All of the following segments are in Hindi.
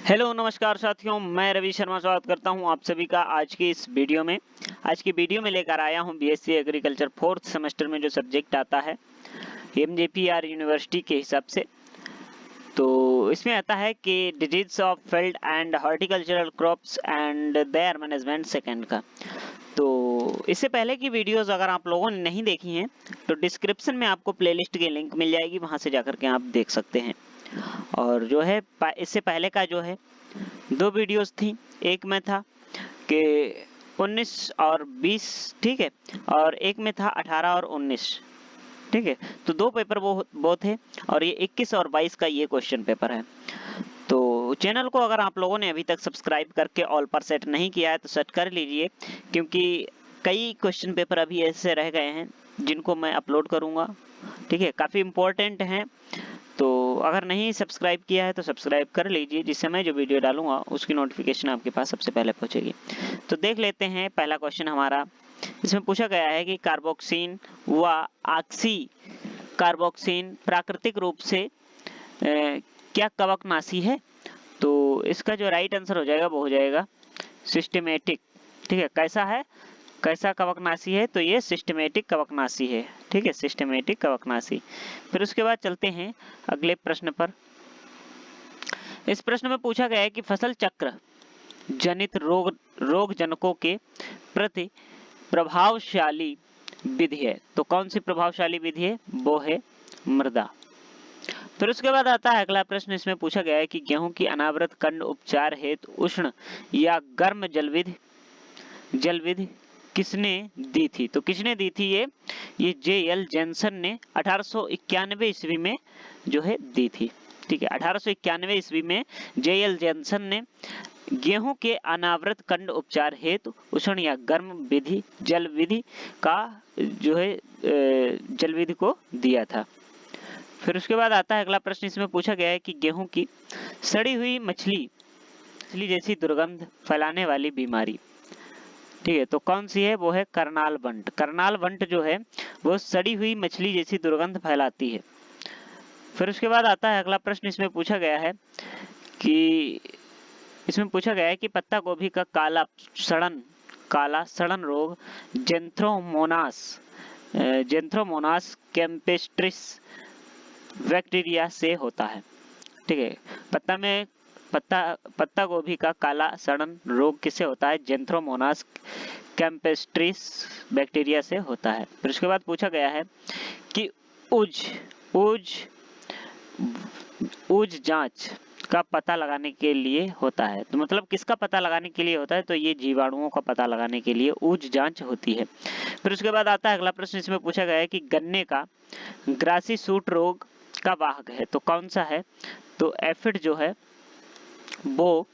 हेलो नमस्कार साथियों, मैं रवि शर्मा स्वागत करता हूं आप सभी का आज की इस वीडियो में। आज की वीडियो में लेकर आया हूं बीएससी एग्रीकल्चर फोर्थ सेमेस्टर में जो सब्जेक्ट आता है एमजेपीआर यूनिवर्सिटी के हिसाब से। तो इसमें आता है कि disease of field and horticultural crops and there management second का। तो इससे पहले की वीडियोस अगर आप लोगों ने नहीं देखी हैं तो डिस्क्रिप्शन में आपको प्लेलिस्ट की लिंक मिल जाएगी, वहां से जाकर के आप देख सकते हैं। और जो है इससे पहले का जो है 2 वीडियोस थी, एक में था कि 19 और 20, ठीक है, और एक में था 18 और 19, ठीक है। तो 2 पेपर वो थे और ये 21 और 22 का ये क्वेश्चन पेपर है। तो चैनल को अगर आप लोगों ने अभी तक सब्सक्राइब करके ऑल पर सेट नहीं किया है तो सेट कर लीजिए, क्योंकि कई क्वेश्चन पेपर अभी ऐसे रह गए हैं जिनको मैं अपलोड करूंगा, ठीक है, काफी इंपॉर्टेंट हैं। तो अगर नहीं सब्सक्राइब किया है तो सब्सक्राइब कर लीजिए, जिससे मैं जो वीडियो डालूंगा उसकी नोटिफिकेशन आपके पास सबसे पहले पहुंचेगी। तो देख लेते हैं पहला क्वेश्चन हमारा। इसमें पूछा गया है कि कार्बोक्सिन व ऑक्सी कार्बोक्सिन प्राकृतिक रूप से क्या कवकनाशी है। तो इसका जो राइट आंसर हो जाएगा वो हो जाएगा सिस्टमेटिक, ठीक है। कैसा कवकनाशी है, तो ये सिस्टमेटिक कवकनाशी है, ठीक है, सिस्टमेटिक कवकनाशी। फिर उसके बाद चलते हैं अगले प्रश्न पर। इस प्रश्न में पूछा गया है कि फसल चक्र जनित रोग जनकों के प्रति प्रभावशाली विधि है। तो कौन सी प्रभावशाली विधि है, वो है मृदा। फिर उसके बाद आता है अगला प्रश्न। इसमें पूछा गया है कि गेहूं की अनावृत कंड उपचार हेतु उष्ण या गर्म जलविधि किसने दी थी। तो किसने दी थी ये जे.एल. जेनसन ने 1891 ईस्वी में जो है दी थी, ठीक है। 1891 ईस्वी में जे.एल. जेनसन ने गेहूं के अनावृत कंड उपचार हेतु उष्ण या गर्म जल विधि का जो है जलविधि को दिया था। फिर उसके बाद आता है अगला प्रश्न। इसमें पूछा गया है कि गेहूं की सड़ी हुई मछली जैसी दुर्गंध फैलाने वाली बीमारी, ठीक है, तो कौन सी है, वो है करनाल बंट। करनाल बंट जो है वो सड़ी हुई मछली जैसी दुर्गंध फैलाती है। फिर उसके बाद आता है अगला प्रश्न। इसमें पूछा गया है कि पत्ता गोभी का काला सड़न रोग जेंथ्रोमोनास कैम्पेस्ट्रिस बैक्टीरिया से होता है, ठीक है। पत्ता गोभी का काला सड़न रोग किससे होता है, जेंथ्रोमोनास कैम्पेस्ट्रिस बैक्टीरिया से होता है। फिर उसके बाद पूछा गया है कि उज जांच का पता लगाने के लिए होता है। तो मतलब किसका पता लगाने के लिए होता है, तो ये जीवाणुओं का पता लगाने के लिए उज जांच होती है। फिर उसके बाद आता है अगला प्रश्न। इसमें पूछा गया है कि गन्ने का ग्रासी सूट रोग का वाहक है। तो कौन सा है, तो एफिड जो है वो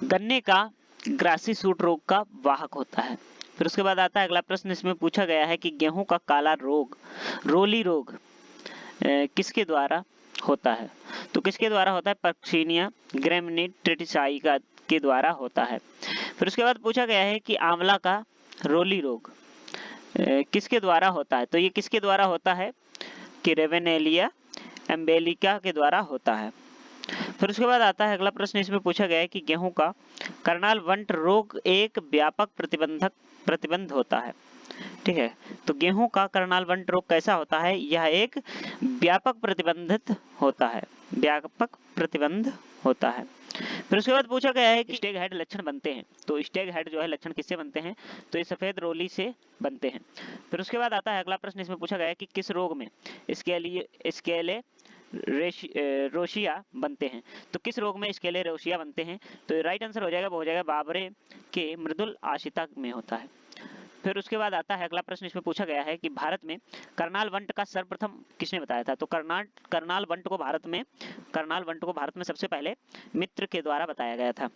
गन्ने का ग्रासी सूट रोग का वाहक होता है। फिर उसके बाद आता है अगला प्रश्न। इसमें पूछा गया है कि गेहूं का काला रोग रोली रोग किसके द्वारा होता है। तो किसके द्वारा होता है, पक्सिनिया ग्रेमिनीड ट्रिटिसाई का के द्वारा होता है। फिर उसके बाद पूछा गया है कि आंवला का रोली रोग किसके द्वारा होता है। तो ये किसके द्वारा होता है, कि रेवेनेलिया एम्बेलिका के द्वारा होता है। फिर उसके बाद आता है अगला प्रश्न। इसमें पूछा गया है कि गेहूं का करनाल वंट रोग एक व्यापक प्रतिबंध होता है, ठीक है। तो गेहूं का करनाल वंट रोग कैसा होता है, यह एक व्यापक प्रतिबंध होता है। फिर उसके बाद पूछा गया है कि स्टेग हेड लक्षण बनते हैं। तो स्टेग हेड जो है लक्षण किससे बनते हैं, तो ये सफेद रोली से बनते हैं। फिर उसके बाद आता है अगला प्रश्न। इसमें पूछा गया है कि किस रोग में स्केले रोशिया बनते हैं। तो किस रोग में स्केले रोशिया बनते हैं, तो राइट आंसर हो जाएगा वो हो जाएगा बाबरे के मृदुल आशिता में होता है। फिर उसके बाद आता है अगला प्रश्न। इसमें पूछा गया है कि भारत में करनाल वंट का सर्वप्रथम किसने बताया था। तो करनाल वंट को भारत में सबसे पहले मित्रा के द्वारा बताया गया था।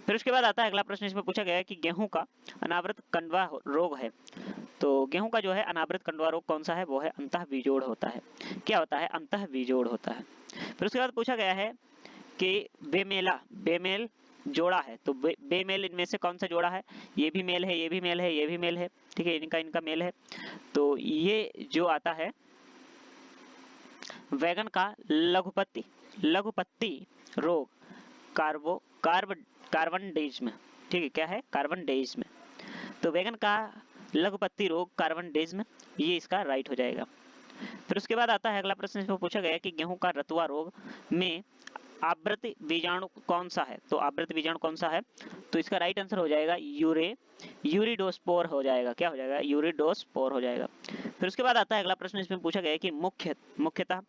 फिर उसके बाद आता है अगला प्रश्न। इसमें पूछा गया है कि गेहूं का अनावृत कंडवा रोग है। तो गेहूं का जो है अनावृत कंडवा रोग कौन सा है, वो है अंतः बीजोड़ होता है। क्या होता है, अंतः बीजोड़ होता है। फिर उसके बाद पूछा गया है कि बेमेल जोड़ा है। तो बेमेल इनमें से कौन सा जोड़ा है, ये भी मेल है, ये भी मेल है, ये भी मेल है, ठीक है, इनका मेल है। तो ये जो आता है वैगन का लघुपत्ती रोग कार्बनडेज्म, ठीक है, क्या है? कार्बनडेज्म। तो वैगन का लघुपत्ती रोग कार्बनडेज्म, ये इसका राइट हो जाएगा। फिर उसके बाद आता है अगला प्रश्न, इसमें पूछा गया है कि गेहूं का रतुआ रोग में आवृत बीजाणु कौन सा है? तो आवृत बीजाणु कौन सा है? तो इसका राइट आंसर हो जाएगा यूरिडोस्पोर हो जाएगा। क्या हो जाएगा? यूरिडोस्पोर हो जाएगा। फिर उसके बाद आता है अगला प्रश्न, इसमें पूछा गया है कि मुख्यतः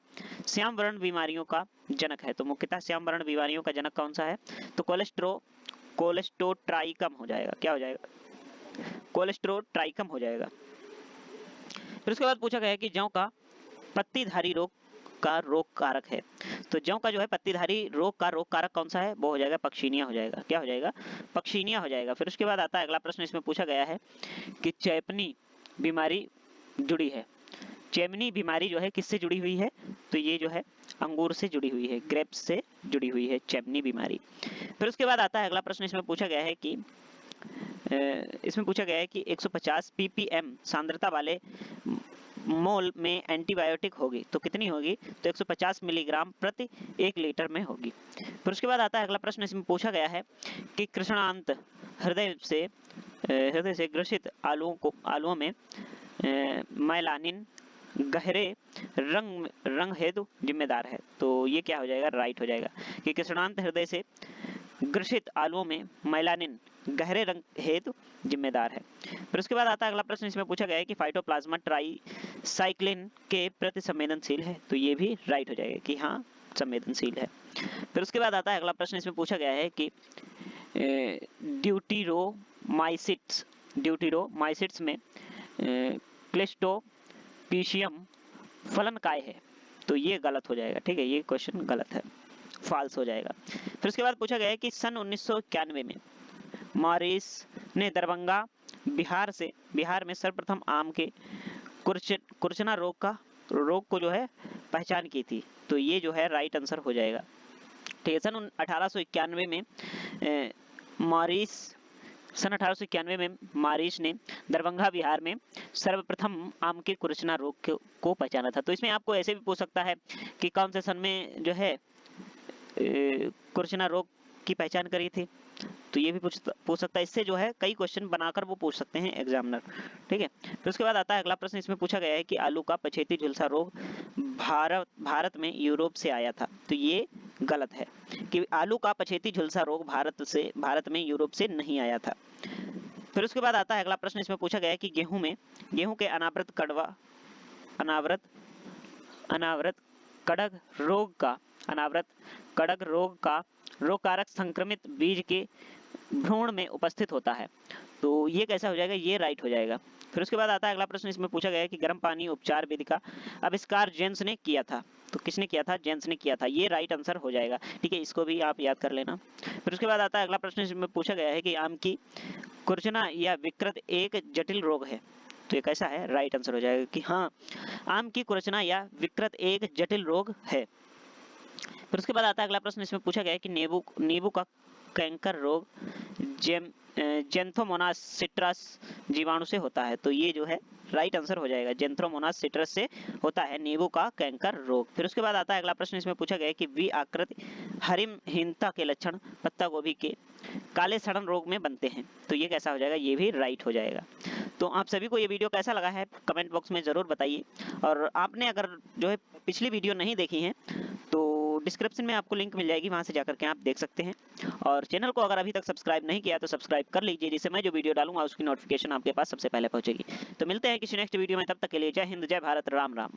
श्याम वर्ण बीमारियों का जनक है। तो मुख्यतः श्याम वर्ण बीमारियों का जनक कौन सा है? तो कोलेस्टोट्राइकम हो जाएगा। क्या हो जाएगा? कोलेस्टोट्राइकम हो जाएगा। फिर उसके बाद पूछा गया है कि जौ का पत्तीधारी रोग का रोग कारक है। तो जौ का जो है पत्तीधारी रोग का रोग कारक कौन सा है? वो हो जाएगा पक्षीनिया हो जाएगा। क्या हो जाएगा? पक्षीनिया हो जाएगा। फिर उसके बाद आता है अगला प्रश्न, इसमें पूछा गया है कि चेपनी बीमारी जुड़ी है। चेमनी बीमारी जो है किससे जुड़ी हुई है? तो ये जो है अंगूर से जुड़ी हुई है, ग्रेप्स से जुड़ी हुई है चेमनी बीमारी। फिर उसके बाद आता है अगला प्रश्न, इसमें पूछा गया है कि 150 ppm सांद्रता वाले मोल में एंटीबायोटिक होगी तो कितनी होगी? तो 150 मिलीग्राम प्रति 1 लीटर में होगी। फिर उसके बाद आता है अगला प्रश्न, इसमें पूछा गया है कि कृष्णांत हृदय से ग्रसित आलुओं में मैलानिन गहरे रंग हेतु जिम्मेदार है। तो ये क्या हो जाएगा? राइट हो जाएगा कि कृष्णांत हृदय से ग्रसित आलुओं में मैलानिन गहरे रंग हेतु जिम्मेदार है। फिर उसके बाद आता है अगला प्रश्न, इसमें पूछा गया है कि फाइटोप्लाज्मा ट्राइसाइक्लिन के प्रति संवेदनशील है। तो ये भी राइट हो जाएगा कि हाँ संवेदनशील है। फिर उसके बाद आता है अगला प्रश्न, इसमें पूछा गया है कि ड्यूटीरोमाइसिट्स में क्लिस्टोपीशियम फलनकाय है। तो ये गलत हो जाएगा। ठीक है, ये क्वेश्चन गलत है, फॉल्स हो जाएगा। फिर उसके बाद पूछा गया है कि सन 1991 में मॉरिस ने दरभंगा बिहार में सर्वप्रथम आम के कुरचना रोग को जो है पहचान की थी। तो ये जो है राइट आंसर हो जाएगा। ठीक है, सन 1891 में मॉरिस ने दरभंगा बिहार में सर्वप्रथम आम के कुरचना रोग को पहचाना था। तो इसमें आपको ऐसे भी पूछ सकता है कि कौन से सन में जो है कुरचना रोग की पहचान करी थी। तो ये भी पूछ सकता है। इससे जो है कई क्वेश्चन बनाकर वो पूछ सकते हैं एग्जामिनर। ठीक है, तो उसके बाद आता है अगला प्रश्न, इसमें पूछा गया है कि आलू का पछेती झुलसा रोग भारत में यूरोप से आया था। तो ये गलत है कि आलू का पछेती झुलसा रोग भारत में यूरोप से नहीं आया था। फिर उसके बाद आता है अगला प्रश्न, इसमें पूछा गया है कि गेहूं के अनावृत कड़ग रोग का रोग कारक संक्रमित बीज के भ्रूण में उपस्थित होता है। तो ये कैसा हो जाएगा? ये राइट हो जाएगा। फिर उसके बाद आता है अगला प्रश्न, इसमें पूछा गया है कि गर्म पानी उपचार विधि का आविष्कार जेम्स ने किया था। तो किसने किया था? जेम्स ने किया था। ये राइट आंसर हो जाएगा। ठीक है, इसको भी आप याद कर लेना। फिर उसके बाद आता है अगला प्रश्न, इसमें पूछा गया है कि आम की कुरचना या विकृत एक जटिल रोग है। तो ये कैसा है? राइट आंसर हो जाएगा कि हाँ आम की कुरचना या विकृत एक जटिल रोग है। फिर उसके बाद आता है अगला प्रश्न, इसमें पूछा गया है कि नींबू का कैंकर रोग जेंथोमोनास सिट्रस जीवाणु से होता है। तो ये जो है राइट आंसर हो जाएगा, जेंथ्रोमोनास सिट्रस से होता है नींबू का कैंकर रोग। फिर उसके बाद आता है अगला प्रश्न, इसमें पूछा गया है कि वी आकृति हरिमहीनता के लक्षण पत्ता गोभी के काले सड़न रोग में बनते हैं। तो ये कैसा हो जाएगा? ये भी राइट हो जाएगा। तो आप सभी को ये वीडियो कैसा लगा है कमेंट बॉक्स में जरूर बताइए। और आपने अगर जो है पिछली वीडियो नहीं देखी है तो डिस्क्रिप्शन में आपको लिंक मिल जाएगी, वहां से जाकर के आप देख सकते हैं। और चैनल को अगर अभी तक सब्सक्राइब नहीं किया तो सब्सक्राइब कर लीजिए, जिससे मैं जो वीडियो डालूंगा उसकी नोटिफिकेशन आपके पास सबसे पहले पहुंचेगी। तो मिलते हैं किसी नेक्स्ट वीडियो में, तब तक के लिए जय हिंद, जय भारत, राम राम।